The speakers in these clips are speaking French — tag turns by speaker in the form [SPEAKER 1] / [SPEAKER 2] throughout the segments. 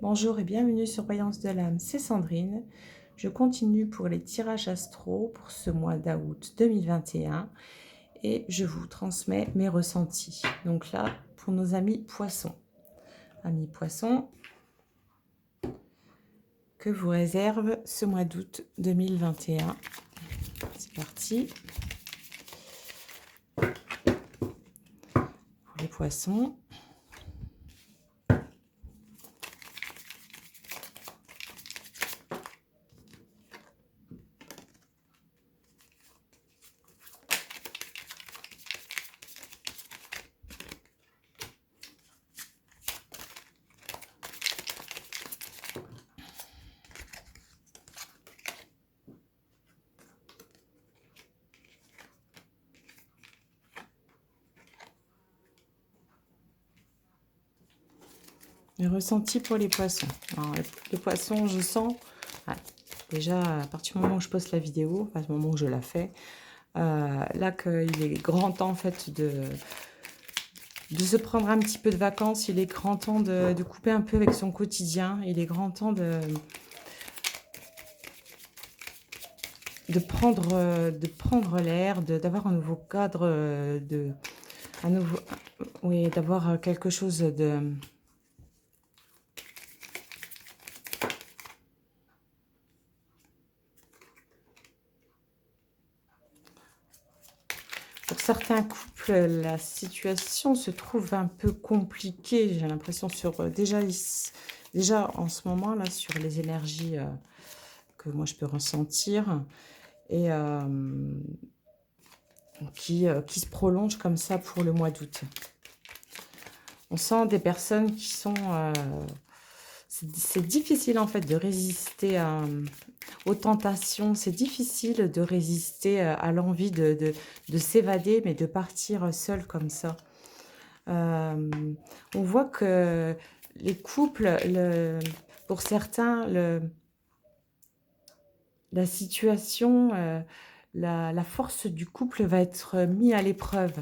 [SPEAKER 1] Bonjour et bienvenue sur Voyance de l'âme, c'est Sandrine. Je continue pour les tirages astro pour ce mois d'août 2021 et je vous transmets mes ressentis. Donc là, pour nos amis poissons. Amis poissons, que vous réserve ce mois d'août 2021. C'est parti. Pour les poissons. Les ressentis pour les poissons. Alors, les poissons, je sens, déjà à partir du moment où je poste la vidéo, à ce moment où je la fais, là qu'il est grand temps en fait de se prendre un petit peu de vacances. Il est grand temps de couper un peu avec son quotidien. Il est grand temps de prendre l'air, d'avoir un nouveau cadre, oui, d'avoir quelque chose de... Pour certains couples, la situation se trouve un peu compliquée, j'ai l'impression, déjà en ce moment, là, sur les énergies que moi je peux ressentir, et qui se prolongent comme ça pour le mois d'août. On sent des personnes qui sont... c'est difficile en fait de résister aux tentations, c'est difficile de résister à l'envie de s'évader, mais de partir seul comme ça. On voit que les couples, pour certains, la situation, la force du couple va être mise à l'épreuve.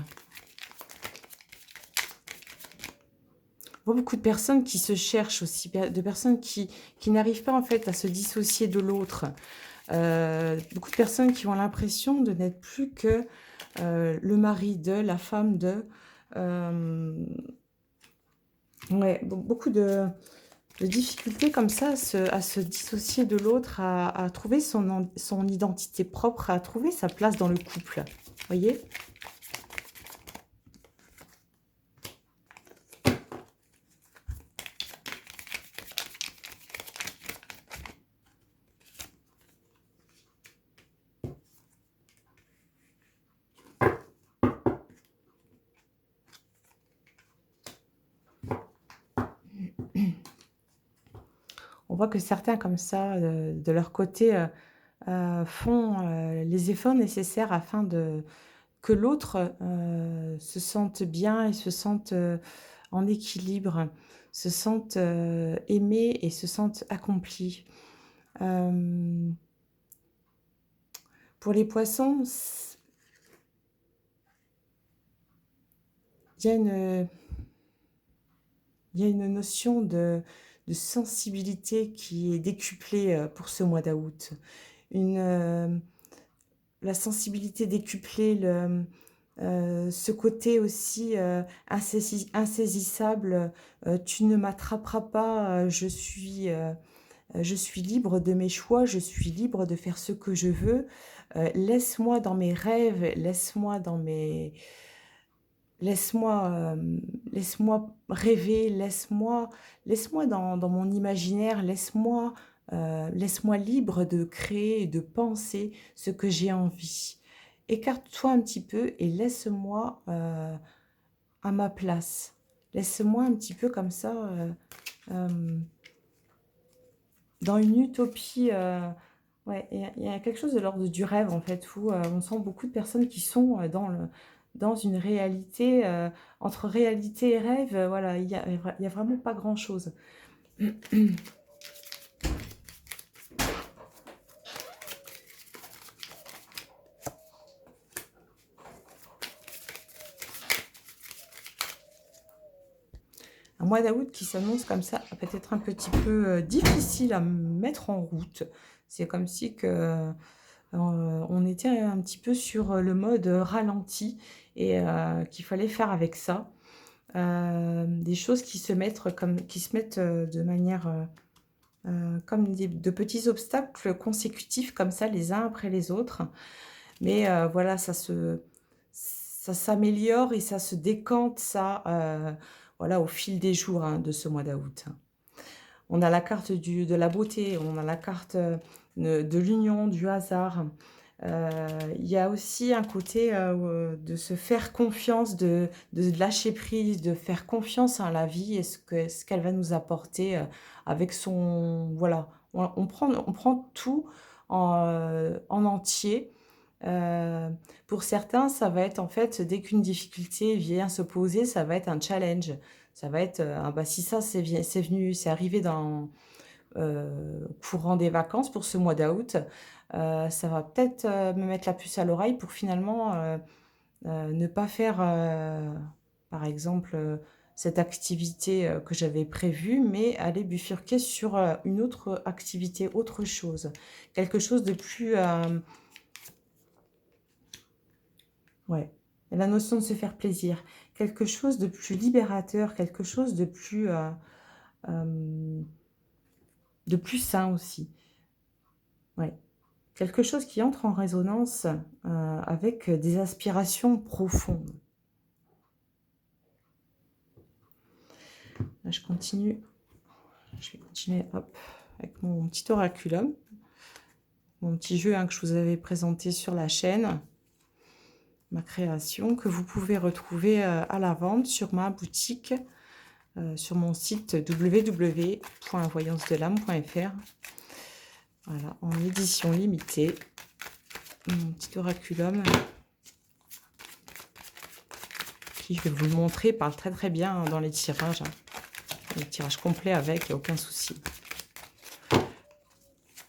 [SPEAKER 1] On voit beaucoup de personnes qui se cherchent aussi, de personnes qui n'arrivent pas en fait à se dissocier de l'autre. Beaucoup de personnes qui ont l'impression de n'être plus que le mari de, la femme de. Ouais, beaucoup de difficultés comme ça à se dissocier de l'autre, à trouver son identité propre, à trouver sa place dans le couple. Vous voyez ? On voit que certains comme ça, de leur côté, font les efforts nécessaires afin que l'autre se sente bien et se sente en équilibre, se sente aimé et se sente accompli. Pour les poissons, il y a une notion de sensibilité qui est décuplée pour ce mois d'août. La sensibilité décuplée, ce côté aussi insaisissable, tu ne m'attraperas pas, je suis libre de mes choix, je suis libre de faire ce que je veux, laisse-moi dans mes rêves, laisse-moi rêver, laisse-moi dans mon imaginaire, laisse-moi libre de créer et de penser ce que j'ai envie. Écarte-toi un petit peu et laisse-moi à ma place. Laisse-moi un petit peu comme ça, dans une utopie. Ouais, il y a quelque chose de l'ordre du rêve, en fait, où on sent beaucoup de personnes qui sont dans une réalité, entre réalité et rêve, voilà, il y a vraiment pas grand-chose. un mois d'août qui s'annonce comme ça, peut-être un petit peu difficile à mettre en route. C'est comme si que, on était un petit peu sur le mode ralenti et qu'il fallait faire avec ça. Des choses qui se mettent de manière comme de petits obstacles consécutifs comme ça, les uns après les autres. Mais voilà, ça s'améliore et ça se décante, ça, voilà, au fil des jours hein, de ce mois d'août. On a la carte de la beauté, on a la carte de l'union, du hasard. Il y a aussi un côté de se faire confiance, de lâcher prise, de faire confiance en la vie et ce qu'elle va nous apporter avec son... Voilà, on prend tout en entier. Pour certains, ça va être en fait, dès qu'une difficulté vient se poser, ça va être un challenge. Ça va être, ah bah si ça c'est venu, c'est arrivé dans courant des vacances pour ce mois d'août, ça va peut-être me mettre la puce à l'oreille pour finalement ne pas faire, par exemple, cette activité que j'avais prévue, mais aller bifurquer sur une autre activité, autre chose. Quelque chose de plus... ouais, la notion de se faire plaisir. Quelque chose de plus libérateur, quelque chose de plus sain aussi. Ouais. Quelque chose qui entre en résonance avec des aspirations profondes. Là, je continue. Je vais continuer hop, avec mon petit oraculum. Mon petit jeu hein, que je vous avais présenté sur la chaîne. Ma création que vous pouvez retrouver à la vente sur ma boutique, sur mon site www.voyancedelame.fr. Voilà, en édition limitée. Mon petit oraculum qui, je vais vous le montrer, parle très très bien dans les tirages. Hein. Les tirages complets avec, il n'y a aucun souci.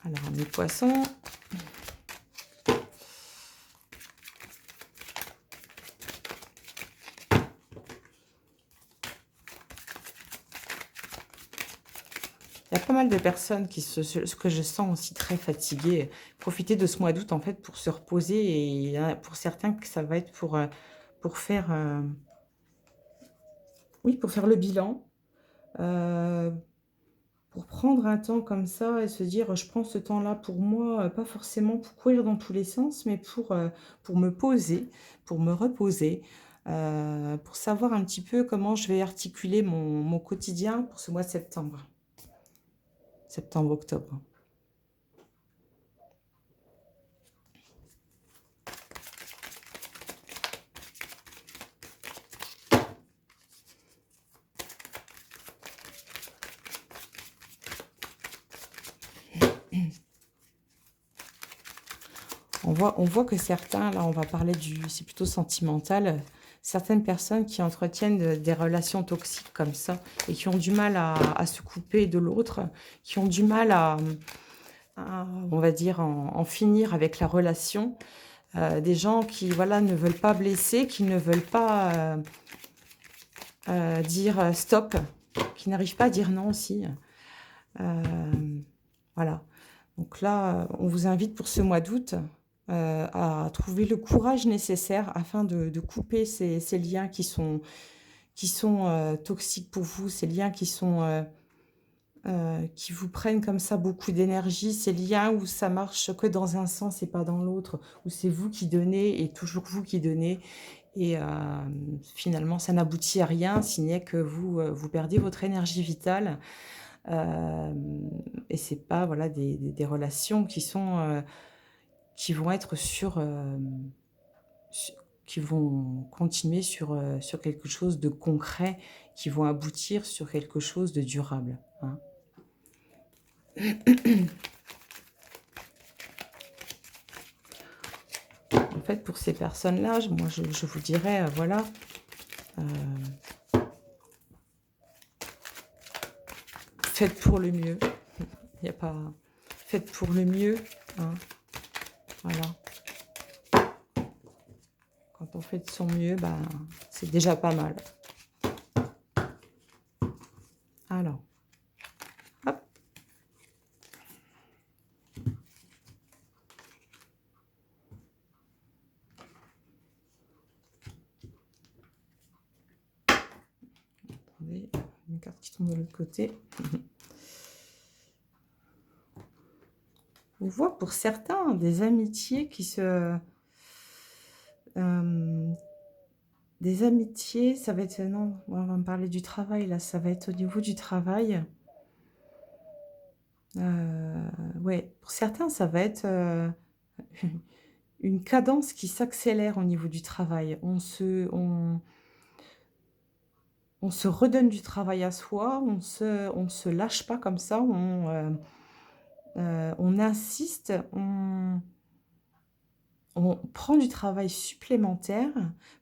[SPEAKER 1] Alors, mes poissons. Il y a pas mal de personnes ce que je sens aussi très fatiguées. Profiter de ce mois d'août en fait pour se reposer et il y en a pour certains que ça va être pour faire, oui, pour faire le bilan, pour prendre un temps comme ça et se dire je prends ce temps-là pour moi, pas forcément pour courir dans tous les sens, mais pour me poser, pour me reposer, pour savoir un petit peu comment je vais articuler mon quotidien pour ce mois de septembre. Septembre-octobre. On voit que certains, là on va parler c'est plutôt sentimental, certaines personnes qui entretiennent des relations toxiques comme ça et qui ont du mal à se couper de l'autre, qui ont du mal on va dire, en finir avec la relation. Des gens qui, voilà, ne veulent pas blesser, qui ne veulent pas dire stop, qui n'arrivent pas à dire non aussi. Voilà. Donc là, on vous invite pour ce mois d'août à trouver le courage nécessaire afin de couper ces liens qui sont toxiques pour vous, ces liens qui vous prennent comme ça beaucoup d'énergie, ces liens où ça marche que dans un sens et pas dans l'autre, où c'est vous qui donnez et toujours vous qui donnez. Et finalement, ça n'aboutit à rien, si n'est que vous perdez votre énergie vitale. Et c'est pas voilà, des relations qui vont être qui vont continuer sur quelque chose de concret, qui vont aboutir sur quelque chose de durable. Hein. En fait, pour ces personnes-là, moi, je vous dirais, voilà, faites pour le mieux. Il n'y a pas... Faites pour le mieux. Hein. Voilà. Quand on fait de son mieux, ben, c'est déjà pas mal. carte qui tombe de l'autre côté. On voit pour certains des amitiés qui se... des amitiés, ça va être... Non, on va me parler du travail, là. Ça va être au niveau du travail. Ouais, pour certains, ça va être une cadence qui s'accélère au niveau du travail. On se redonne du travail à soi, on se lâche pas comme ça, on insiste, on prend du travail supplémentaire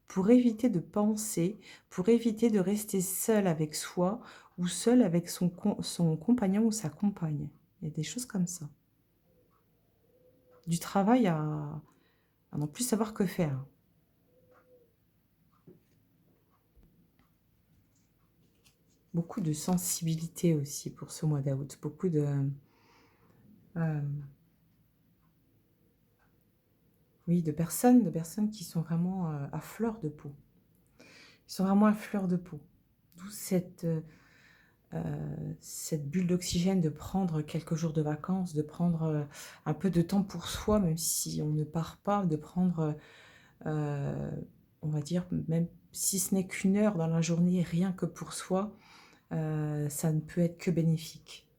[SPEAKER 1] pour éviter de penser, pour éviter de rester seul avec soi ou seul avec son compagnon ou sa compagne. Il y a des choses comme ça. Du travail à non plus savoir que faire. Beaucoup de sensibilité aussi pour ce mois d'août. Beaucoup de... oui, de personnes qui sont vraiment à fleur de peau. Ils sont vraiment à fleur de peau. D'où cette bulle d'oxygène de prendre quelques jours de vacances, de prendre un peu de temps pour soi, même si on ne part pas, de prendre, on va dire, même si ce n'est qu'une heure dans la journée, rien que pour soi, ça ne peut être que bénéfique.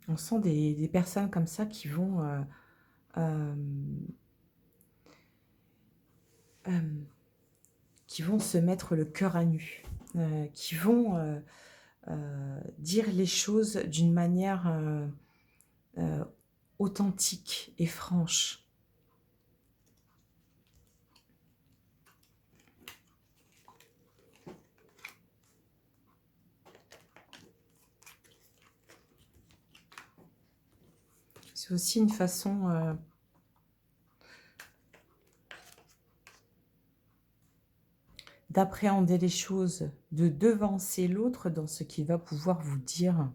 [SPEAKER 1] On sent des personnes comme ça qui vont... qui vont se mettre le cœur à nu, qui vont dire les choses d'une manière authentique et franche. C'est aussi une façon d'appréhender les choses, de devancer l'autre dans ce qu'il va pouvoir vous dire.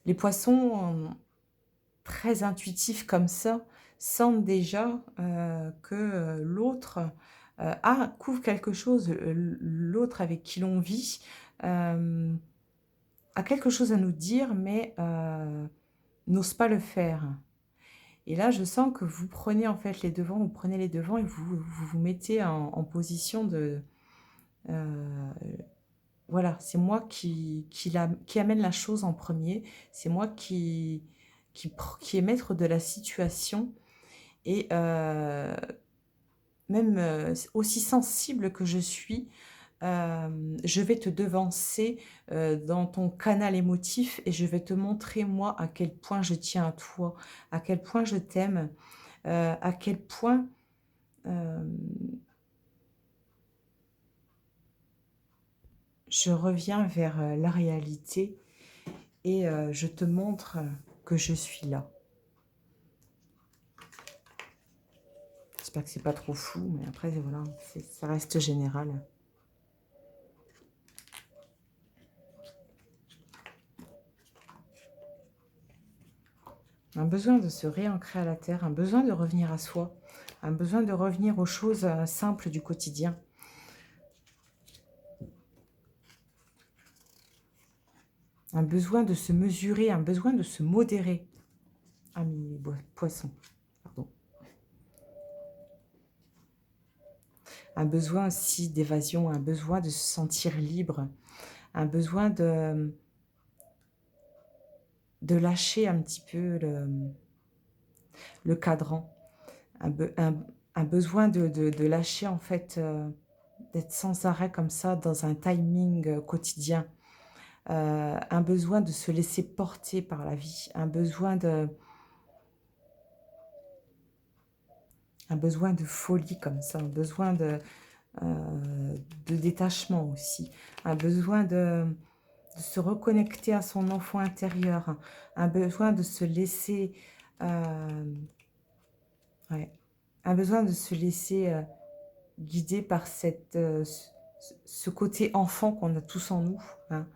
[SPEAKER 1] Les poissons très intuitifs comme ça sentent déjà que l'autre couvre quelque chose, l'autre avec qui l'on vit a quelque chose à nous dire, mais n'ose pas le faire. Et là, je sens que vous prenez en fait les devants, vous prenez les devants et vous mettez en position de... voilà, c'est moi qui amène la chose en premier, c'est moi qui est maître de la situation. Et même aussi sensible que je suis, je vais te devancer dans ton canal émotif et je vais te montrer, moi, à quel point je tiens à toi, à quel point je t'aime, à quel point je reviens vers la réalité et je te montre que je suis là. J'espère que c'est pas trop flou, mais après, voilà, ça reste général. Un besoin de se réancrer à la terre, un besoin de revenir à soi, un besoin de revenir aux choses simples du quotidien. Un besoin de se mesurer, un besoin de se modérer. Amis poissons, pardon. Un besoin aussi d'évasion, un besoin de se sentir libre, un besoin de lâcher un petit peu le cadran, un besoin de lâcher en fait, d'être sans arrêt comme ça dans un timing quotidien, un besoin de se laisser porter par la vie, un besoin de folie comme ça, un besoin de détachement aussi, un besoin de se reconnecter à son enfant intérieur, un besoin de se laisser... ouais, un besoin de se laisser guider par ce côté enfant qu'on a tous en nous, hein,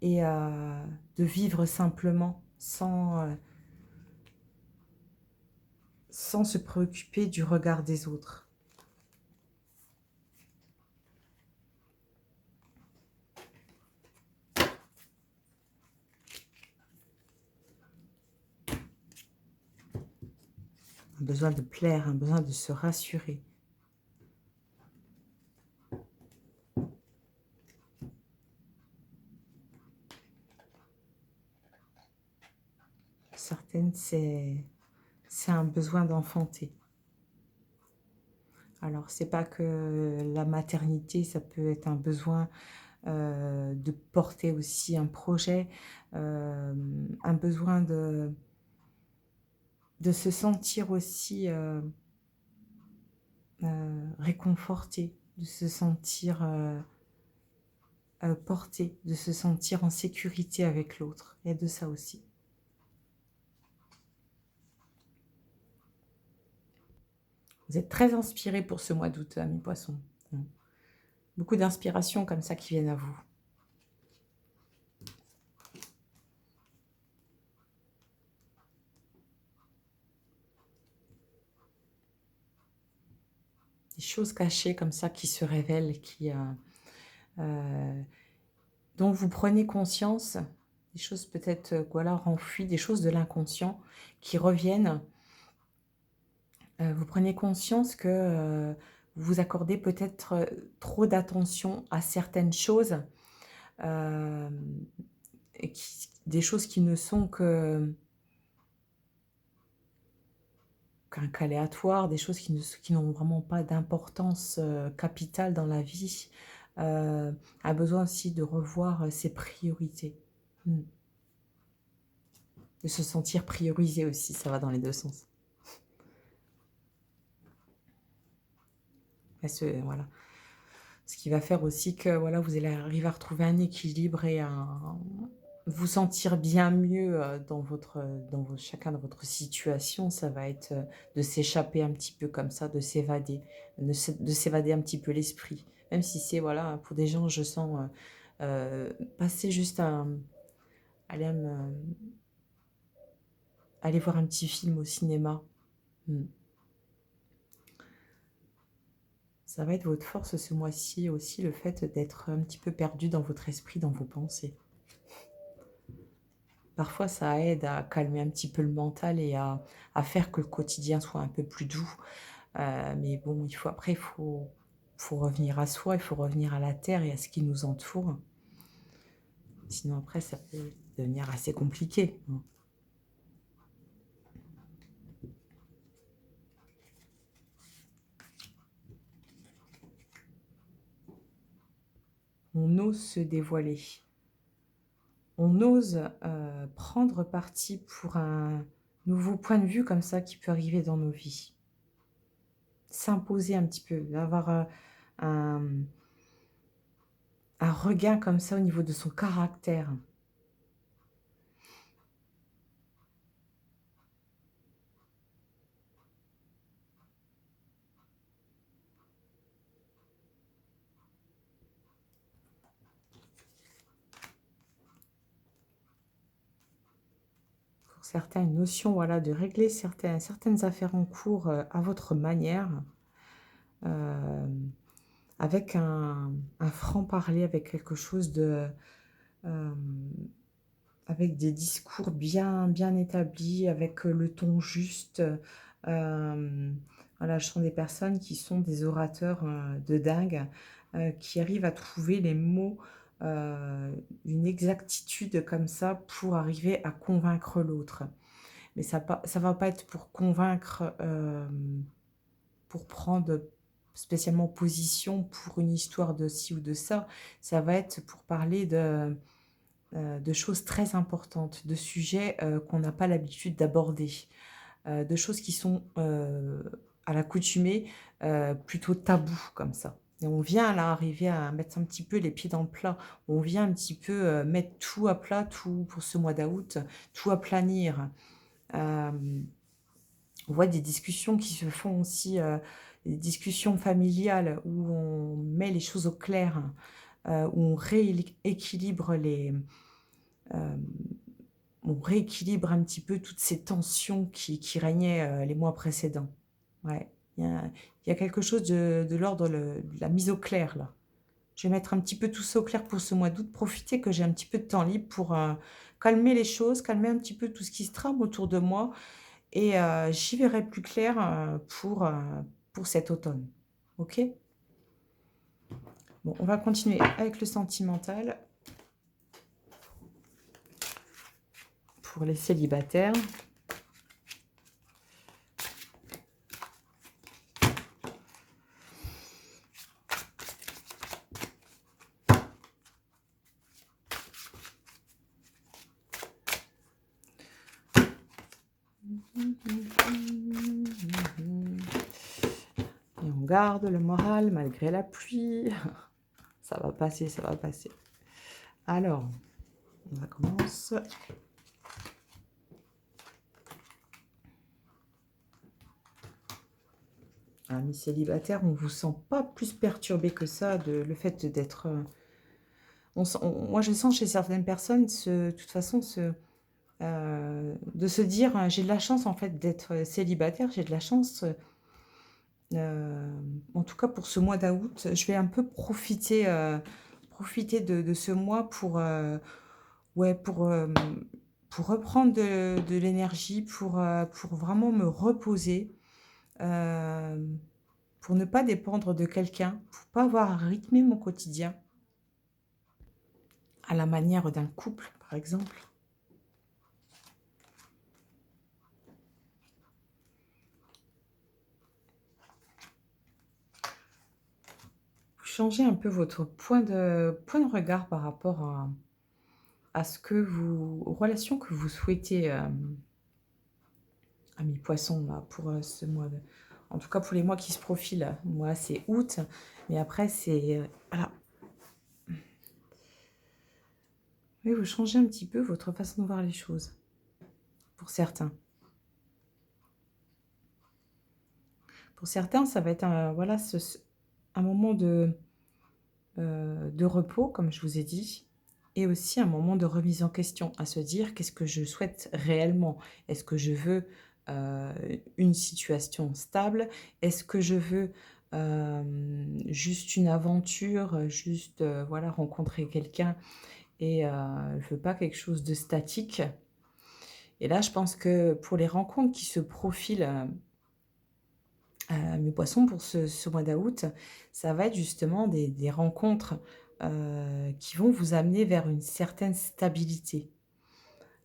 [SPEAKER 1] et de vivre simplement sans se préoccuper du regard des autres. un besoin de plaire, un besoin de se rassurer. Certaines, c'est un besoin d'enfanter. Alors, c'est pas que la maternité, ça peut être un besoin de porter aussi un projet, un besoin de se sentir aussi réconforté, de se sentir porté, de se sentir en sécurité avec l'autre. Il y a de ça aussi. Vous êtes très inspirés pour ce mois d'août, amis poissons. Beaucoup d'inspiration comme ça qui viennent à vous. Des choses cachées comme ça qui se révèlent, dont vous prenez conscience, des choses peut-être voilà, enfouies, des choses de l'inconscient qui reviennent. Vous prenez conscience que vous vous accordez peut-être trop d'attention à certaines choses, euh, et des choses qui ne sont qu'aléatoires, des choses qui n'ont vraiment pas d'importance capitale dans la vie, a besoin aussi de revoir ses priorités. De se sentir priorisé aussi, ça va dans les deux sens. Voilà. Ce qui va faire aussi que voilà, vous allez arriver à retrouver un équilibre et vous sentir bien mieux chacun dans votre situation. Ça va être de s'échapper un petit peu comme ça, de s'évader, de s'évader un petit peu l'esprit. Même si c'est, voilà, pour des gens, je sens passer juste à aller, aller voir un petit film au cinéma. Ça va être votre force ce mois-ci aussi, le fait d'être un petit peu perdu dans votre esprit, dans vos pensées. Parfois, ça aide à calmer un petit peu le mental et à faire que le quotidien soit un peu plus doux. Mais bon, après, il faut revenir à soi, il faut revenir à la terre et à ce qui nous entoure. Sinon, après, ça peut devenir assez compliqué. On ose se dévoiler. On ose prendre parti pour un nouveau point de vue comme ça qui peut arriver dans nos vies. S'imposer un petit peu, avoir un regain comme ça au niveau de son caractère. Pour certains, une notion, voilà, de régler certaines affaires en cours à votre manière, avec un franc-parler, avec quelque chose de... euh, avec des discours bien établis, avec le ton juste. Voilà, je sens des personnes qui sont des orateurs de dingue, qui arrivent à trouver les mots, une exactitude comme ça pour arriver à convaincre l'autre. Mais ça va pas être pour convaincre, pour prendre spécialement position pour une histoire de ci ou de ça. Ça va être pour parler de choses très importantes, de sujets qu'on n'a pas l'habitude d'aborder, de choses qui sont à l'accoutumée plutôt tabous comme ça. Et on vient là arriver à mettre un petit peu les pieds dans le plat. On vient un petit peu mettre tout à plat, tout pour ce mois d'août, tout à planir. Euh, on voit des discussions qui se font aussi, des discussions familiales où on met les choses au clair, où on rééquilibre on rééquilibre un petit peu toutes ces tensions qui régnaient les mois précédents. Ouais, il y a quelque chose de l'ordre de la mise au clair, là. Je vais mettre un petit peu tout ça au clair pour ce mois d'août, profiter que j'ai un petit peu de temps libre pour calmer les choses, calmer un petit peu tout ce qui se trame autour de moi et j'y verrai plus clair, pour cet automne. OK? Bon, on va continuer avec le sentimental pour les célibataires. Et on garde le moral malgré la pluie. Ça va passer, ça va passer. Alors, on va commencer. Amis célibataires, on vous sent pas plus perturbé que ça de le fait d'être. Moi, je sens chez certaines personnes, de toute façon, de se dire, j'ai de la chance en fait d'être célibataire, j'ai de la chance. En tout cas, pour ce mois d'août, je vais un peu profiter de ce mois ouais, pour reprendre de l'énergie, pour vraiment me reposer, euh, pour ne pas dépendre de quelqu'un, pour pas avoir à rythmer mon quotidien à la manière d'un couple, par exemple. Vous changez un peu votre point de regard par rapport à aux relations que vous souhaitez, amis poissons, là, pour ce mois. En tout cas, pour les mois qui se profilent. Moi, c'est août, mais après, c'est. Voilà. Oui, vous changez un petit peu votre façon de voir les choses, pour certains. Pour certains, ça va être voilà, un moment de repos, comme je vous ai dit, et aussi un moment de remise en question, à se dire qu'est-ce que je souhaite réellement. Est-ce que je veux euh, une situation stable? Est-ce que je veux juste une aventure, juste voilà, rencontrer quelqu'un et je veux pas quelque chose de statique? Et là, je pense que pour les rencontres qui se profilent, mes poissons, pour ce mois d'août, ça va être justement des rencontres qui vont vous amener vers une certaine stabilité.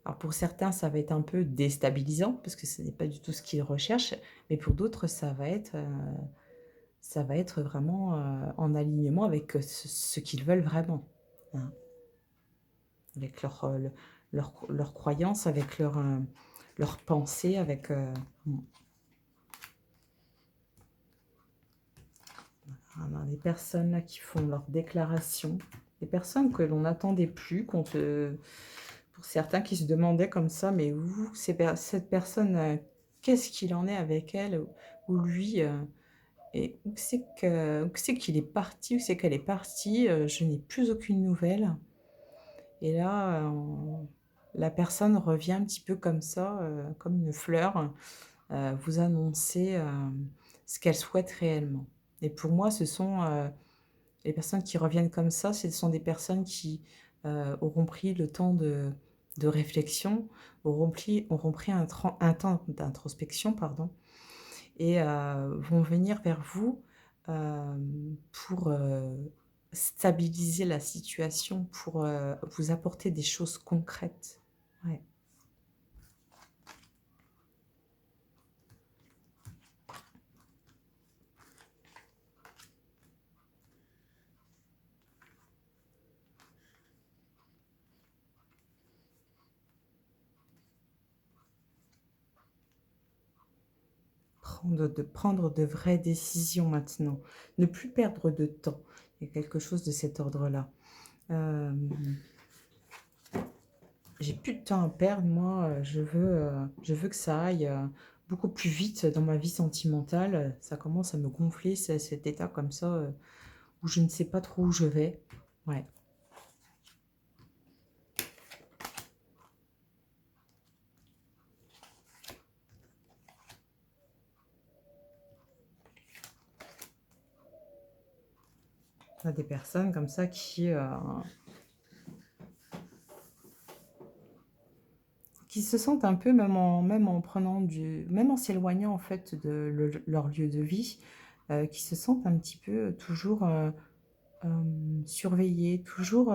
[SPEAKER 1] Alors pour certains, ça va être un peu déstabilisant parce que ce n'est pas du tout ce qu'ils recherchent, mais pour d'autres, ça va être vraiment en alignement avec ce qu'ils veulent vraiment, hein, avec leur croyance, avec leur pensée, avec... voilà, des personnes là qui font leur déclaration, des personnes que l'on n'attendait plus, pour certains qui se demandaient comme ça, mais où cette personne, qu'est-ce qu'il en est avec elle, ou lui, et où c'est qu'il est parti, où c'est qu'elle est partie, je n'ai plus aucune nouvelle. Et là, la personne revient un petit peu comme ça, comme une fleur, vous annoncer ce qu'elle souhaite réellement. Et pour moi, ce sont les personnes qui reviennent comme ça, ce sont des personnes qui auront pris le temps de réflexion, auront pris un temps d'introspection, pardon, et vont venir vers vous euh, pour stabiliser la situation, pour vous apporter des choses concrètes. Ouais. Prendre de vraies décisions maintenant. Ne plus perdre de temps. Il y a quelque chose de cet ordre-là. Euh, j'ai plus de temps à perdre, moi. Je veux que ça aille beaucoup plus vite dans ma vie sentimentale. Ça commence à me gonfler, cet état comme ça, où je ne sais pas trop où je vais. Ouais. On a des personnes comme ça qui qui se sentent un peu, même en prenant même en s'éloignant en fait de leur lieu de vie, qui se sentent un petit peu toujours surveillés, toujours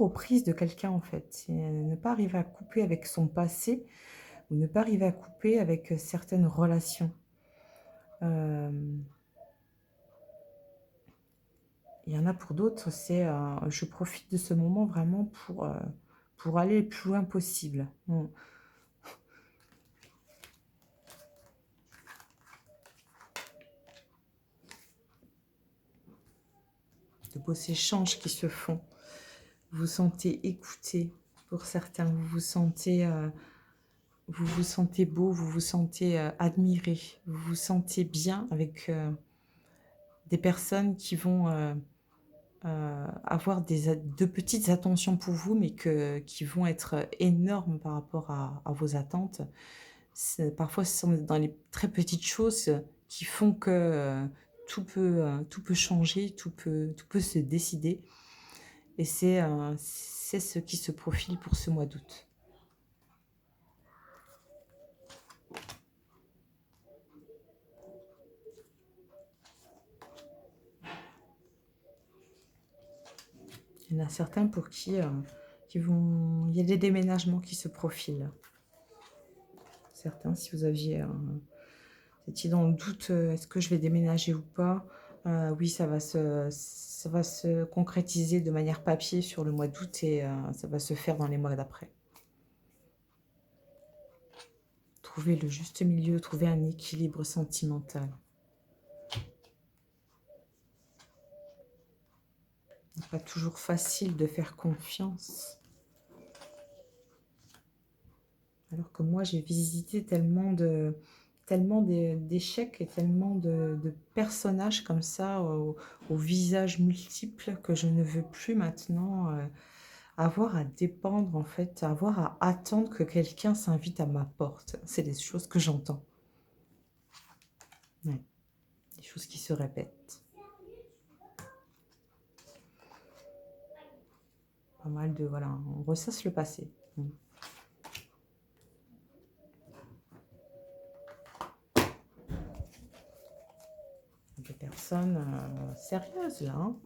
[SPEAKER 1] aux prises de quelqu'un en fait. C'est ne pas arriver à couper avec son passé ou ne pas arriver à couper avec certaines relations. Il y en a pour d'autres, c'est je profite de ce moment vraiment pour aller le plus loin possible. De beaux échanges qui se font. Vous vous sentez écouté pour certains, vous vous sentez beau, vous vous sentez admiré, vous vous sentez bien avec des personnes qui vont avoir de petites attentions pour vous, mais qui vont être énormes par rapport à vos attentes. Parfois, ce sont dans les très petites choses qui font que tout peut changer, tout peut se décider. Et c'est ce qui se profile pour ce mois d'août. Il y en a certains pour qui il y a des déménagements qui se profilent. Certains, si vous aviez étiez dans le doute, est-ce que je vais déménager ou pas? Oui, ça va se concrétiser de manière papier sur le mois d'août et ça va se faire dans les mois d'après. Trouver le juste milieu, trouver un équilibre sentimental. Pas toujours facile de faire confiance. Alors que moi, j'ai visité tellement d'échecs et tellement de personnages comme ça, au visage multiples, que je ne veux plus maintenant avoir à dépendre, en fait, avoir à attendre que quelqu'un s'invite à ma porte. C'est des choses que j'entends. Ouais. Des choses qui se répètent. Pas mal de... Voilà, on ressasse le passé. Des personnes sérieuses, là. Hein.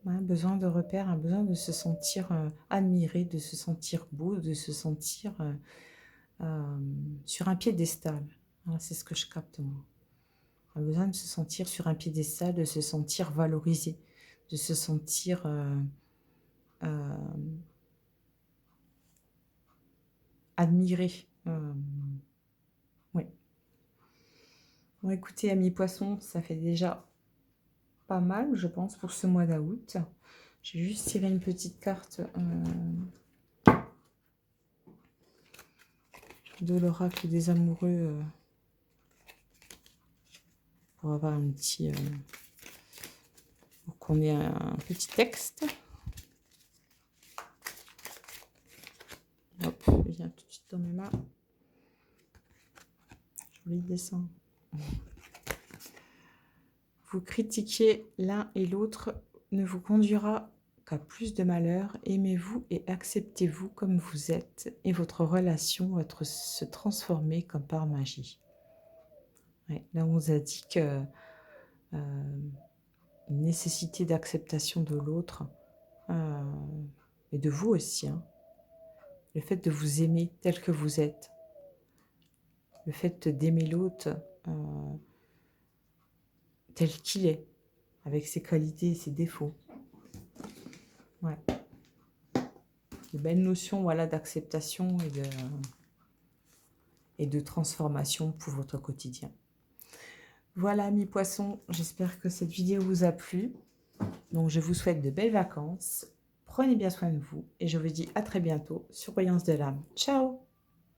[SPEAKER 1] Ouais, besoin de repères, un besoin de se sentir admiré, de se sentir beau, de se sentir sur un piédestal. Voilà, c'est ce que je capte, moi. Un besoin de se sentir sur un piédestal, de se sentir valorisé, de se sentir admiré. Oui. Bon, écoutez, amis poissons, ça fait déjà pas mal, je pense, pour ce mois d'août. J'ai juste tiré une petite carte de l'oracle des amoureux pour avoir un petit... pour qu'on ait un petit texte. Hop, il vient tout de suite dans mes mains. Joli dessin. Vous critiquer l'un et l'autre ne vous conduira qu'à plus de malheur. Aimez-vous et acceptez-vous comme vous êtes et votre relation va se transformer comme par magie. Ouais, là, on vous a dit que une nécessité d'acceptation de l'autre et de vous aussi. Hein. Le fait de vous aimer tel que vous êtes. Le fait d'aimer l'autre tel qu'il est, avec ses qualités et ses défauts. Ouais. De belles notions, voilà, d'acceptation et de transformation pour votre quotidien. Voilà, mes poissons, j'espère que cette vidéo vous a plu. Donc, je vous souhaite de belles vacances. Prenez bien soin de vous et je vous dis à très bientôt sur Voyance de l'âme. Ciao!